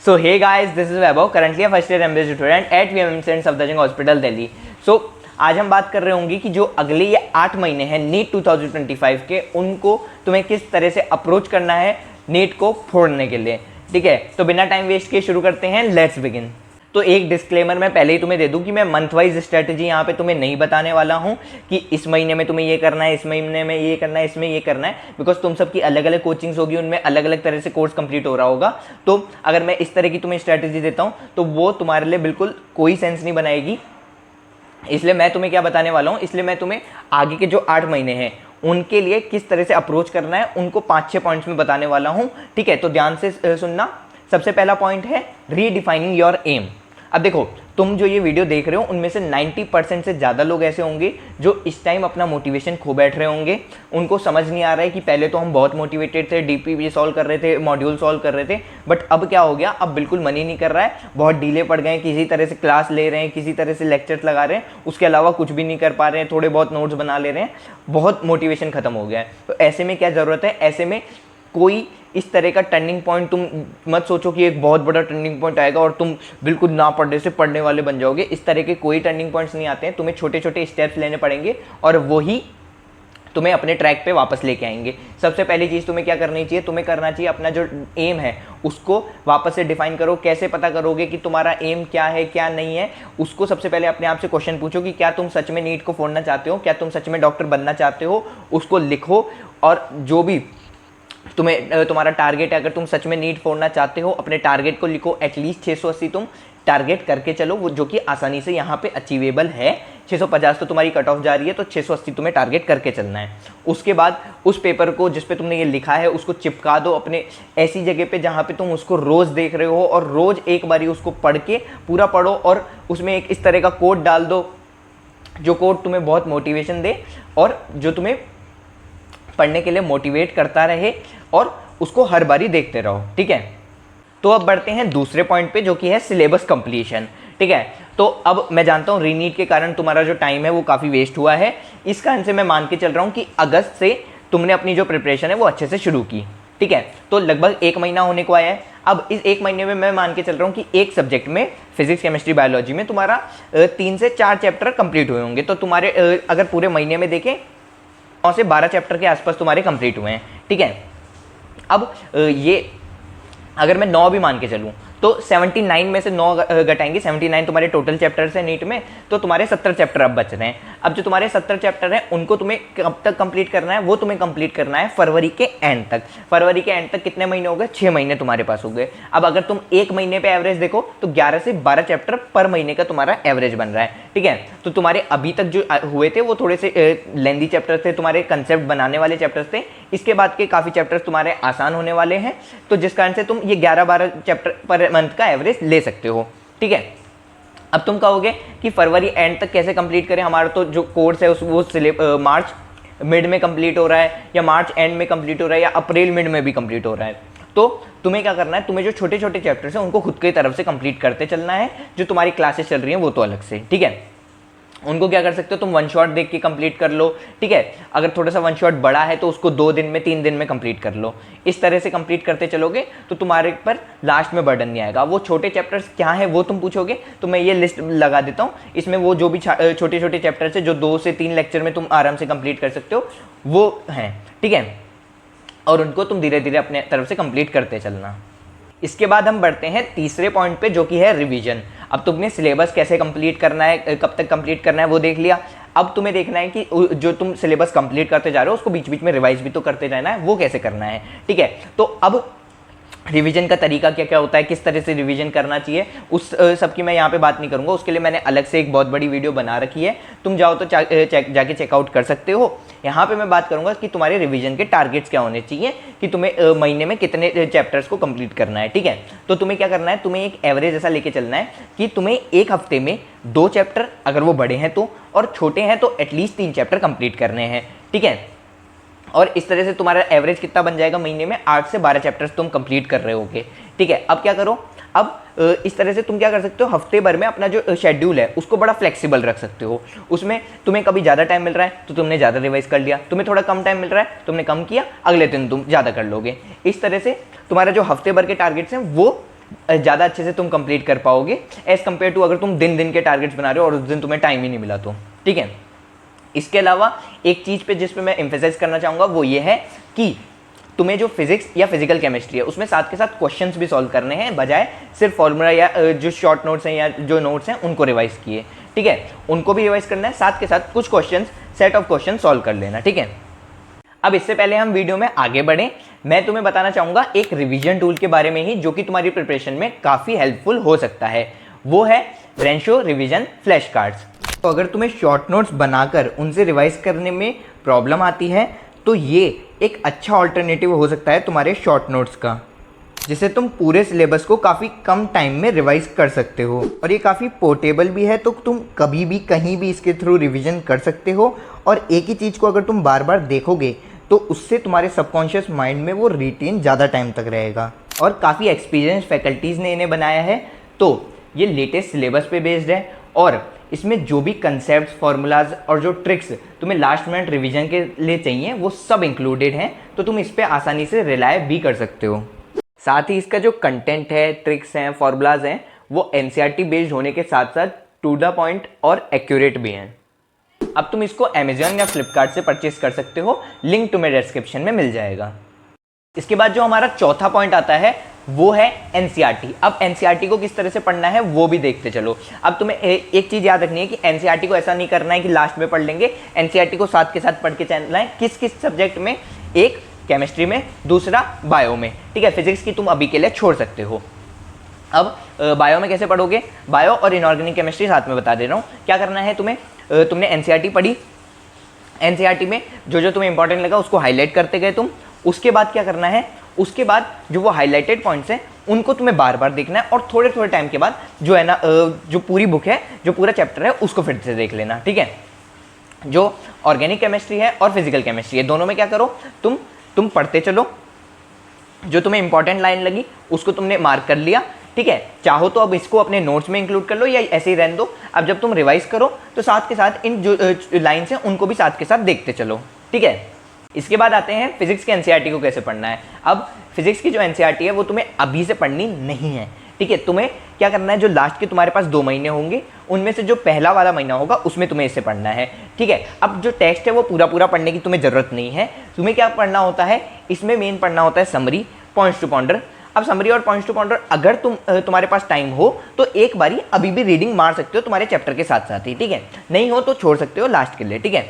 So hey guys, this is Vaibhav, currently a first year MBA student at VMM Saint Safdarjung Hospital, Delhi. So आज हम बात कर रहे होंगे कि जो अगले ये 8 महीने हैं नीट 2025 के, उनको तुम्हें किस तरह से अप्रोच करना है नीट को फोड़ने के लिए। ठीक है, तो बिना टाइम वेस्ट किए शुरू करते हैं, लेट्स बिगिन। तो एक डिस्क्लेमर मैं पहले ही तुम्हें दे दूं कि मैं मंथ वाइज स्ट्रेटजी यहाँ पे तुम्हें नहीं बताने वाला हूँ कि इस महीने में तुम्हें ये करना है, इस महीने में ये करना है, इसमें ये करना है, बिकॉज तुम सबकी अलग अलग कोचिंग्स होगी, उनमें अलग अलग तरह से कोर्स कंप्लीट हो रहा होगा। तो अगर मैं इस तरह की तुम्हें स्ट्रेटजी देता हूँ तो वो तुम्हारे लिए बिल्कुल कोई सेंस नहीं बनाएगी। इसलिए मैं तुम्हें क्या बताने वाला हूँ, इसलिए मैं तुम्हें आगे के जो 8 महीने हैं उनके लिए किस तरह से अप्रोच करना है उनको 5-6 पॉइंट्स में बताने वाला हूँ। ठीक है, तो ध्यान से सुनना। सबसे पहला पॉइंट है रीडिफाइनिंग योर एम। अब देखो, तुम जो ये वीडियो देख रहे हो उनमें से 90% से ज़्यादा लोग ऐसे होंगे जो इस टाइम अपना मोटिवेशन खो बैठ रहे होंगे। उनको समझ नहीं आ रहा है कि पहले तो हम बहुत मोटिवेटेड थे, डीपीवी सॉल्व कर रहे थे, मॉड्यूल सॉल्व कर रहे थे, बट अब क्या हो गया, अब बिल्कुल मन ही नहीं कर रहा है, बहुत डीले पड़ गए, किसी तरह से क्लास ले रहे हैं, किसी तरह से लेक्चर्स लगा रहे हैं, उसके अलावा कुछ भी नहीं कर पा रहे हैं, थोड़े बहुत नोट्स बना ले रहे हैं, बहुत मोटिवेशन खत्म हो गया है। तो ऐसे में क्या ज़रूरत है, ऐसे में कोई इस तरह का टर्निंग पॉइंट, तुम मत सोचो कि एक बहुत बड़ा टर्निंग पॉइंट आएगा और तुम बिल्कुल ना पढ़ने से पढ़ने वाले बन जाओगे। इस तरह के कोई टर्निंग पॉइंट्स नहीं आते हैं, तुम्हें छोटे छोटे स्टेप्स लेने पड़ेंगे और वही तुम्हें अपने ट्रैक पे वापस लेके आएंगे। सबसे पहली चीज़ तुम्हें क्या करनी चाहिए, तुम्हें करना चाहिए अपना जो एम है उसको वापस से डिफाइन करो। कैसे पता करोगे कि तुम्हारा एम क्या है क्या नहीं है, उसको सबसे पहले अपने आप से क्वेश्चन पूछो कि क्या तुम सच में नीट को फोड़ना चाहते हो, क्या तुम सच में डॉक्टर बनना चाहते हो। उसको लिखो और जो भी तुम्हारा टारगेट है, अगर तुम सच में नीट फोड़ना चाहते हो अपने टारगेट को लिखो। एटलीस्ट 680 तुम टारगेट करके चलो, वो जो कि आसानी से यहाँ पे अचीवेबल है। 650 तो तुम्हारी कट ऑफ जा रही है, तो 680 तुम्हें टारगेट करके चलना है। उसके बाद उस पेपर को जिस पे तुमने ये लिखा है उसको चिपका दो अपने ऐसी जगह पे जहाँ पे तुम उसको रोज़ देख रहे हो, और रोज़ एक बारी उसको पढ़ के पूरा पढ़ो और उसमें एक इस तरह का कोड डाल दो जो कोड तुम्हें बहुत मोटिवेशन दे और जो तुम्हें पढ़ने के लिए मोटिवेट करता रहे, और उसको हर बारी देखते रहो। ठीक है, तो अब बढ़ते हैं दूसरे पॉइंट पे जो कि है सिलेबस कंप्लीशन। ठीक है, तो अब मैं जानता हूँ रीनीट के कारण तुम्हारा जो टाइम है वो काफ़ी वेस्ट हुआ है। इस कारण से मैं मान के चल रहा हूँ कि अगस्त से तुमने अपनी जो प्रिपरेशन है वो अच्छे से शुरू की। ठीक है, तो लगभग 1 महीना होने को आया है। अब इस 1 महीने में मैं मान के चल रहा हूँ कि एक सब्जेक्ट में फिजिक्स केमिस्ट्री बायोलॉजी में तुम्हारा 3 से 4 चैप्टर कंप्लीट हुए होंगे। तो तुम्हारे अगर पूरे महीने में देखें 9 से 12 चैप्टर के आसपास तुम्हारे कंप्लीट हुए हैं। ठीक है, अब ये अगर मैं 9 भी मान के चलूँ तो 79 में से 9 घटाएंगे, 79 तुम्हारे टोटल चैप्टर्स हैं नीट में, तो तुम्हारे 70 चैप्टर अब बच रहे हैं। अब जो तुम्हारे 70 चैप्टर हैं उनको तुम्हें कब तक कंप्लीट करना है, वो तुम्हें कंप्लीट करना है फरवरी के एंड तक। फरवरी के एंड तक कितने महीने हो गए, 6 महीने तुम्हारे पास हो गए। अब अगर तुम 1 महीने पे एवरेज देखो तो 11 से 12 चैप्टर पर महीने का तुम्हारा एवरेज बन रहा है। ठीक है, तो तुम्हारे अभी तक जो हुए थे वो थोड़े से लेंदी चैप्टर थे, तुम्हारे कंसेप्ट बनाने वाले चैप्टर्स थे। इसके बाद के काफ़ी चैप्टर्स तुम्हारे आसान होने वाले हैं, तो जिस कारण से तुम ये 11-12 चैप्टर पर मंथ का एवरेज ले सकते हो। ठीक है, अब तुम कहोगे कि फरवरी एंड तक कैसे कंप्लीट करें, हमारा तो जो कोर्स है वो मार्च मिड में कंप्लीट हो रहा है, या मार्च एंड में कंप्लीट हो रहा है, या अप्रैल मिड में भी कंप्लीट हो रहा है। तो तुम्हें क्या करना है, तुम्हें जो छोटे छोटे चैप्टर्स हैं उनको खुद की तरफ से कंप्लीट करते चलना है। जो तुम्हारी क्लासेस चल रही हैं वो तो अलग से। ठीक है, उनको क्या कर सकते हो, तुम 1 शॉट देख के कंप्लीट कर लो। ठीक है, अगर थोड़ा सा 1 शॉट बड़ा है तो उसको 2 दिन में 3 दिन में कंप्लीट कर लो। इस तरह से कंप्लीट करते चलोगे तो तुम्हारे पर लास्ट में बर्डन नहीं आएगा। वो छोटे चैप्टर्स क्या है वो तुम पूछोगे तो मैं ये लिस्ट लगा देता हूँ। इसमें वो जो भी छोटे छोटे चैप्टर्स है जो 2 से 3 लेक्चर में तुम आराम से कंप्लीट कर सकते हो वो हैं। ठीक है, और उनको तुम धीरे धीरे अपने तरफ से कंप्लीट करते चलना। इसके बाद हम बढ़ते हैं तीसरे पॉइंट पे जो कि है रिवीजन। अब तुमने सिलेबस कैसे कंप्लीट करना है, कब तक कंप्लीट करना है वो देख लिया। अब तुम्हें देखना है कि जो तुम सिलेबस कंप्लीट करते जा रहे हो उसको बीच बीच में रिवाइज भी तो करते रहना है, वो कैसे करना है। ठीक है, तो अब रिवीजन का तरीका क्या क्या होता है, किस तरह से रिवीजन करना चाहिए, उस सब की मैं यहाँ पे बात नहीं करूँगा। उसके लिए मैंने अलग से एक बहुत बड़ी वीडियो बना रखी है, तुम जाओ तो जाके चेकआउट कर सकते हो। यहाँ पे मैं बात करूँगा कि तुम्हारे रिवीजन के टारगेट्स क्या होने चाहिए, कि तुम्हें महीने में कितने चैप्टर्स को कंप्लीट करना है। ठीक है, तो तुम्हें क्या करना है, तुम्हें एक एवरेज ऐसा लेके चलना है कि तुम्हें एक हफ्ते में 2 चैप्टर, अगर वो बड़े हैं तो, और छोटे हैं तो एटलीस्ट 3 चैप्टर कंप्लीट करने हैं। ठीक है, और इस तरह से तुम्हारा एवरेज कितना बन जाएगा, महीने में 8 से 12 चैप्टर्स तुम कंप्लीट कर रहे होगे। ठीक है, अब क्या करो, अब इस तरह से तुम क्या कर सकते हो, हफ्ते भर में अपना जो शेड्यूल है उसको बड़ा फ्लेक्सिबल रख सकते हो। उसमें तुम्हें कभी ज़्यादा टाइम मिल रहा है तो तुमने ज़्यादा रिवाइज कर लिया, तुम्हें थोड़ा कम टाइम मिल रहा है तुमने कम किया, अगले दिन तुम ज़्यादा कर लोगे। इस तरह से तुम्हारा जो हफ्ते भर के टारगेट्स हैं वो ज़्यादा अच्छे से तुम कंप्लीट कर पाओगे एज़ कम्पेयर टू अगर तुम दिन दिन के टारगेट्स बना रहे हो और उस दिन तुम्हें टाइम ही नहीं मिला तो। ठीक है, इसके अलावा एक चीज़ पे जिस पे मैं एम्फेसाइज करना चाहूँगा वो ये है कि तुम्हें जो फिजिक्स या फिजिकल केमिस्ट्री है उसमें साथ के साथ क्वेश्चंस भी सॉल्व करने हैं, बजाय सिर्फ फॉर्मूला या जो शॉर्ट नोट्स हैं या जो नोट्स हैं उनको रिवाइज किए। ठीक है, उनको भी रिवाइज करना है, साथ के साथ कुछ questions, set of question solve कर लेना। ठीक है, अब इससे पहले हम वीडियो में आगे बढ़ें, मैं तुम्हें बताना चाहूँगा एक रिवीजन टूल के बारे में ही जो कि तुम्हारी प्रिपरेशन में काफ़ी हेल्पफुल हो सकता है। वो है रेंशो रिवीजन फ्लैश कार्ड्स। तो अगर तुम्हें शॉर्ट नोट्स बनाकर उनसे रिवाइज करने में प्रॉब्लम आती है तो ये एक अच्छा ऑल्टरनेटिव हो सकता है तुम्हारे शॉर्ट नोट्स का, जिससे तुम पूरे सिलेबस को काफ़ी कम टाइम में रिवाइज कर सकते हो। और ये काफ़ी पोर्टेबल भी है, तो तुम कभी भी कहीं भी इसके थ्रू रिवीजन कर सकते हो। और एक ही चीज़ को अगर तुम बार बार देखोगे तो उससे तुम्हारे सबकॉन्शियस माइंड में वो रिटेन ज़्यादा टाइम तक रहेगा। और काफ़ी एक्सपीरियंस फैकल्टीज़ ने इन्हें बनाया है, तो ये लेटेस्ट सिलेबस पे बेस्ड है और इसमें जो भी कंसेप्ट, फॉर्मूलाज और जो ट्रिक्स तुम्हें लास्ट मिनट रिवीजन के लिए चाहिए वो सब इंक्लूडेड हैं, तो तुम इस पर आसानी से रिलाय भी कर सकते हो। साथ ही इसका जो कंटेंट है, ट्रिक्स हैं, फॉर्मूलाज हैं, वो एनसीईआरटी बेस्ड होने के साथ साथ टू द पॉइंट और एक्यूरेट भी हैं। अब तुम इसको अमेजॉन या फ्लिपकार्ट से परचेस कर सकते हो, लिंक तुम्हें डिस्क्रिप्शन में मिल जाएगा। इसके बाद जो हमारा चौथा पॉइंट आता है वो है एनसीईआरटी। अब एनसीईआरटी को किस तरह से पढ़ना है वो भी देखते चलो। अब तुम्हें एक चीज़ याद रखनी है कि एनसीईआरटी को ऐसा नहीं करना है कि लास्ट में पढ़ लेंगे, एनसीईआरटी को साथ के साथ पढ़ के चलना है। किस किस सब्जेक्ट में, एक केमिस्ट्री में, दूसरा बायो में। ठीक है, फिजिक्स की तुम अभी के लिए छोड़ सकते हो। अब बायो में कैसे पढ़ोगे, बायो और इनऑर्गेनिक केमिस्ट्री साथ में बता दे रहा हूँ। क्या करना है तुम्हें, तुमने एनसीईआरटी पढ़ी, एनसीईआरटी में जो जो तुम्हें इंपॉर्टेंट लगा उसको हाईलाइट करते गए तुम। उसके बाद क्या करना है, उसके बाद जो वो हाईलाइटेड पॉइंट्स हैं उनको तुम्हें बार बार देखना है और थोड़े थोड़े टाइम के बाद जो है ना, जो पूरी बुक है, जो पूरा चैप्टर है उसको फिर से देख लेना। ठीक है, जो ऑर्गेनिक केमिस्ट्री है और फिजिकल केमिस्ट्री है दोनों में क्या करो, तुम पढ़ते चलो। जो तुम्हें इंपॉर्टेंट लाइन लगी उसको तुमने मार्क कर लिया। ठीक है, चाहो तो अब इसको अपने नोट्स में इंक्लूड कर लो या ऐसे ही रहने दो। अब जब तुम रिवाइज करो तो साथ के साथ इन जो लाइन्स हैं उनको भी साथ के साथ देखते चलो। ठीक है, इसके बाद आते हैं फिजिक्स के एनसीईआरटी को कैसे पढ़ना है। अब फिजिक्स की जो एनसीईआरटी है वो तुम्हें अभी से पढ़नी नहीं है। ठीक है, तुम्हें क्या करना है, जो लास्ट के तुम्हारे पास 2 महीने होंगे उनमें से जो पहला वाला महीना होगा उसमें तुम्हें इसे पढ़ना है। ठीक है, अब जो टेक्स्ट है वो पूरा पूरा पढ़ने की तुम्हें ज़रूरत नहीं है। तुम्हें क्या पढ़ना होता है, इसमें मेन पढ़ना होता है समरी, पॉइंट्स टू पॉन्डर। अब समरी और पॉइंट्स टू पॉन्डर अगर तुम्हारे पास टाइम हो तो एक बारी अभी भी रीडिंग मार सकते हो तुम्हारे चैप्टर के साथ साथ ही। ठीक है, नहीं हो तो छोड़ सकते हो लास्ट के लिए। ठीक है,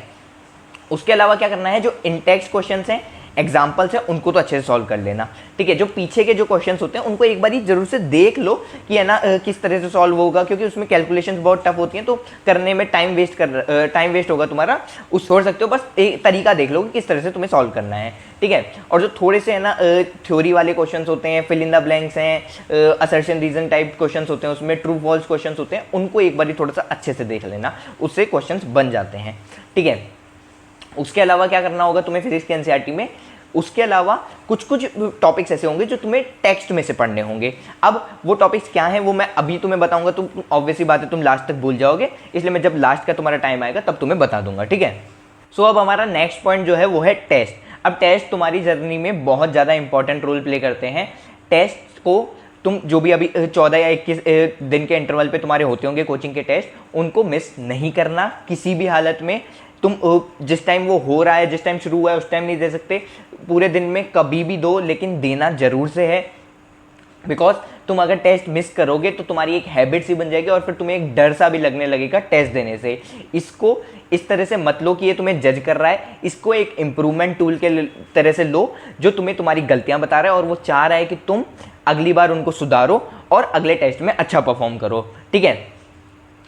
उसके अलावा क्या करना है, जो इनटेक्स्ट क्वेश्चंस हैं, एग्जाम्पल्स हैं, उनको तो अच्छे से सॉल्व कर लेना। ठीक है, जो पीछे के जो क्वेश्चंस होते हैं उनको एक बार जरूर से देख लो कि है ना किस तरह से सॉल्व होगा, क्योंकि उसमें कैलकुलेशंस बहुत टफ होती हैं तो करने में टाइम वेस्ट होगा तुम्हारा। उस छोड़ सकते हो, बस एक तरीका देख लो कि किस तरह से तुम्हें सॉल्व करना है। ठीक है, और जो थोड़े से है ना थ्योरी वाले क्वेश्चंस होते हैं, फिल इन द ब्लैंक्स हैं, असर्शन रीजन टाइप क्वेश्चंस होते हैं, उसमें ट्रू फॉल्स क्वेश्चंस होते हैं, उनको एक बार थोड़ा सा अच्छे से देख लेना, उससे क्वेश्चंस बन जाते हैं। ठीक है, उसके अलावा क्या करना होगा तुम्हें फिजिक्स के एनसीईआरटी में, उसके अलावा कुछ कुछ टॉपिक्स ऐसे होंगे जो तुम्हें टेक्स्ट में से पढ़ने होंगे। अब वो टॉपिक्स क्या हैं वो मैं अभी तुम्हें बताऊंगा, तुम ऑब्वियसली बात है तुम लास्ट तक भूल जाओगे, इसलिए मैं जब लास्ट का तुम्हारा टाइम आएगा तब तुम्हें बता दूंगा। ठीक है, सो अब हमारा नेक्स्ट पॉइंट जो है वो है टेस्ट। अब टेस्ट तुम्हारी जर्नी में बहुत ज़्यादा इंपॉर्टेंट रोल प्ले करते हैं। टेस्ट को तुम जो भी अभी 14 या 21 दिन के इंटरवल पे तुम्हारे होते होंगे कोचिंग के टेस्ट, उनको मिस नहीं करना किसी भी हालत में। तुम जिस टाइम वो हो रहा है, जिस टाइम शुरू हुआ है उस टाइम नहीं दे सकते, पूरे दिन में कभी भी दो, लेकिन देना जरूर से है। बिकॉज तुम अगर टेस्ट मिस करोगे तो तुम्हारी एक हैबिट सी बन जाएगी और फिर तुम्हें एक डर सा भी लगने लगेगा टेस्ट देने से। इसको इस तरह से मत लो कि ये तुम्हें जज कर रहा है, इसको एक इम्प्रूवमेंट टूल के तरह से लो, जो तुम्हें तुम्हारी गलतियां बता रहा है और वो चाह रहा है कि तुम अगली बार उनको सुधारो और अगले टेस्ट में अच्छा परफॉर्म करो। ठीक है,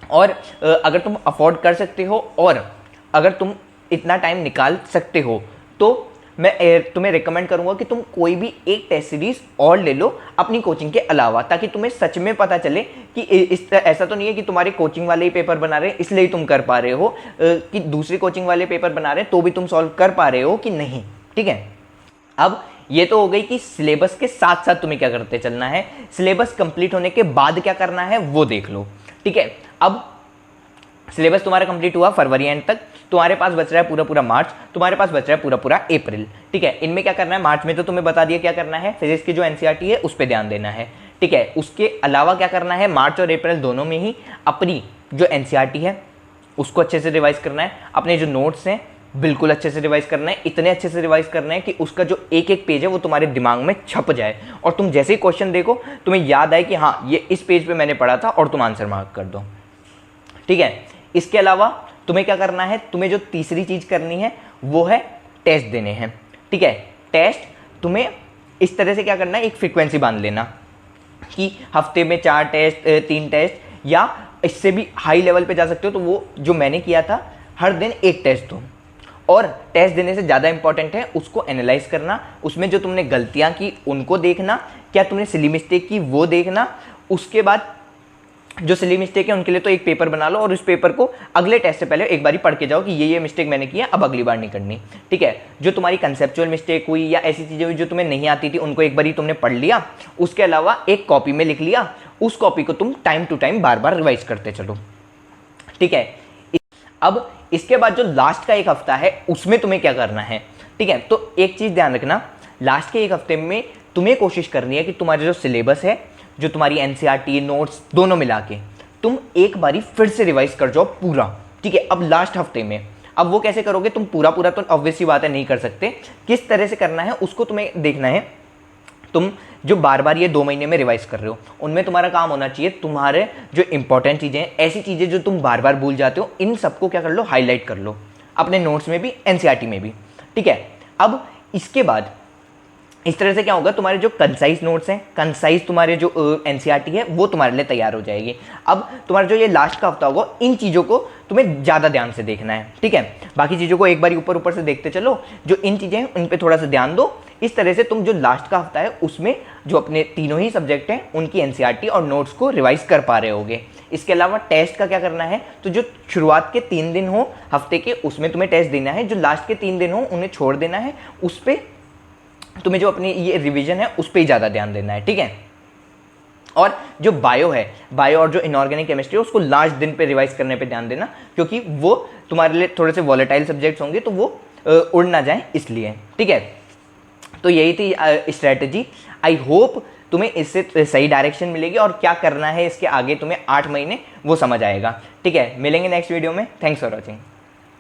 और अगर तुम अफोर्ड कर सकते हो और अगर तुम इतना टाइम निकाल सकते हो तो मैं तुम्हें रिकमेंड करूंगा कि तुम कोई भी एक टेस्ट सीरीज और ले लो अपनी कोचिंग के अलावा, ताकि तुम्हें सच में पता चले कि ऐसा तो नहीं है कि तुम्हारे कोचिंग वाले ही पेपर बना रहे हैं इसलिए तुम कर पा रहे हो, कि दूसरी कोचिंग वाले पेपर बना रहे हैं तो भी तुम सॉल्व कर पा रहे हो कि नहीं। ठीक है, अब ये तो हो गई कि सिलेबस के साथ साथ तुम्हें क्या करते चलना है, सिलेबस कंप्लीट होने के बाद क्या करना है वो देख लो। ठीक है, अब सिलेबस तुम्हारा कंप्लीट हुआ फरवरी एंड तक, तुम्हारे पास बच रहा है पूरा पूरा मार्च, तुम्हारे पास बच रहा है पूरा पूरा अप्रैल। ठीक है, इनमें क्या करना है, मार्च में तो तुम्हें बता दिया क्या करना है, फिजिक्स की जो एनसीईआरटी है उस पर ध्यान देना है। ठीक है। उसके अलावा क्या करना है, मार्च और अप्रैल दोनों में ही अपनी जो एनसीईआरटी है उसको अच्छे से रिवाइज करना है, अपने जो नोट्स हैं बिल्कुल अच्छे से रिवाइज करना है, इतने अच्छे से रिवाइज करना है कि उसका जो एक एक पेज है वो तुम्हारे दिमाग में छप जाए और तुम जैसे ही क्वेश्चन देखो तुम्हें याद आए कि हाँ ये इस पेज पे मैंने पढ़ा था और तुम आंसर मार्क कर दो, ठीक है। इसके अलावा तुम्हें क्या करना है, तुम्हें जो तीसरी चीज़ करनी है वो है टेस्ट देने हैं, ठीक है। टेस्ट तुम्हें इस तरह से क्या करना है, एक फ्रीक्वेंसी बांध लेना कि हफ्ते में 4 टेस्ट 3 टेस्ट या इससे भी हाई लेवल पे जा सकते हो, तो वो जो मैंने किया था हर दिन एक टेस्ट दो। और टेस्ट देने से ज़्यादा इंपॉर्टेंट है उसको एनालाइज करना, उसमें जो तुमने गलतियां की उनको देखना, क्या तुमने सिली मिस्टेक की वो देखना। उसके बाद जो सिली मिस्टेक है उनके लिए तो एक पेपर बना लो और उस पेपर को अगले टेस्ट से पहले एक बारी पढ़ के जाओ कि ये मिस्टेक मैंने किया, अब अगली बार नहीं करनी, ठीक है। जो तुम्हारी कंसेप्चुअल मिस्टेक हुई या ऐसी चीज़ें हुई जो तुम्हें नहीं आती थी उनको एक बारी तुमने पढ़ लिया, उसके अलावा एक कॉपी में लिख लिया, उस कॉपी को तुम टाइम टू टाइम बार बार रिवाइज करते चलो, ठीक है। अब इसके बाद जो लास्ट का एक हफ्ता है उसमें तुम्हें क्या करना है, ठीक है। तो एक चीज़ ध्यान रखना, लास्ट के एक हफ्ते में तुम्हें कोशिश करनी है कि तुम्हारा जो सिलेबस है, जो तुम्हारी एनसीईआरटी नोट्स दोनों मिला के तुम एक बारी फिर से रिवाइज कर जाओ पूरा, ठीक है। अब लास्ट हफ्ते में, अब वो कैसे करोगे, तुम पूरा तो ऑब्वियस सी बात है नहीं कर सकते, किस तरह से करना है उसको तुम्हें देखना है। तुम जो बार बार ये 2 महीने में रिवाइज कर रहे हो उनमें तुम्हारा काम होना चाहिए, तुम्हारे जो इंपॉर्टेंट चीज़ें हैं, ऐसी चीज़ें जो तुम बार बार भूल जाते हो, इन सबको क्या कर लो, हाईलाइट कर लो अपने नोट्स में भी, एनसीईआरटी में भी, ठीक है। अब इसके बाद इस तरह से क्या होगा, तुम्हारे जो कंसाइज नोट्स हैं, कंसाइज तुम्हारे जो एनसीईआरटी है वो तुम्हारे लिए तैयार हो जाएगी। अब तुम्हारा जो ये लास्ट का हफ्ता होगा इन चीज़ों को तुम्हें ज़्यादा ध्यान से देखना है, ठीक है। बाकी चीज़ों को एक बार ऊपर से देखते चलो, जो इन चीज़ें हैं उन पर थोड़ा सा ध्यान दो। इस तरह से तुम जो लास्ट का हफ्ता है उसमें जो अपने तीनों ही सब्जेक्ट हैं उनकी एनसीईआरटी और नोट्स को रिवाइज कर पा रहे होगे। इसके अलावा टेस्ट का क्या करना है, तो जो शुरुआत के 3 दिन हो हफ्ते के उसमें तुम्हें टेस्ट देना है, जो लास्ट के 3 दिन हो उन्हें छोड़ देना है, उस पर तुम्हें जो अपनी ये रिवीजन है उस पर ही ज़्यादा ध्यान देना है, ठीक है। और जो बायो है, बायो और जो इनऑर्गेनिक केमिस्ट्री है उसको लास्ट दिन पे रिवाइज करने पे ध्यान देना, क्योंकि वो तुम्हारे लिए थोड़े से वॉलेटाइल सब्जेक्ट्स होंगे तो वो उड़ ना जाए इसलिए, ठीक है। तो यही थी स्ट्रैटेजी। आई होप तुम्हें इससे सही डायरेक्शन मिलेगी और क्या करना है इसके आगे तुम्हें 8 महीने वो समझ आएगा, ठीक है। मिलेंगे नेक्स्ट वीडियो में। Thanks for watching.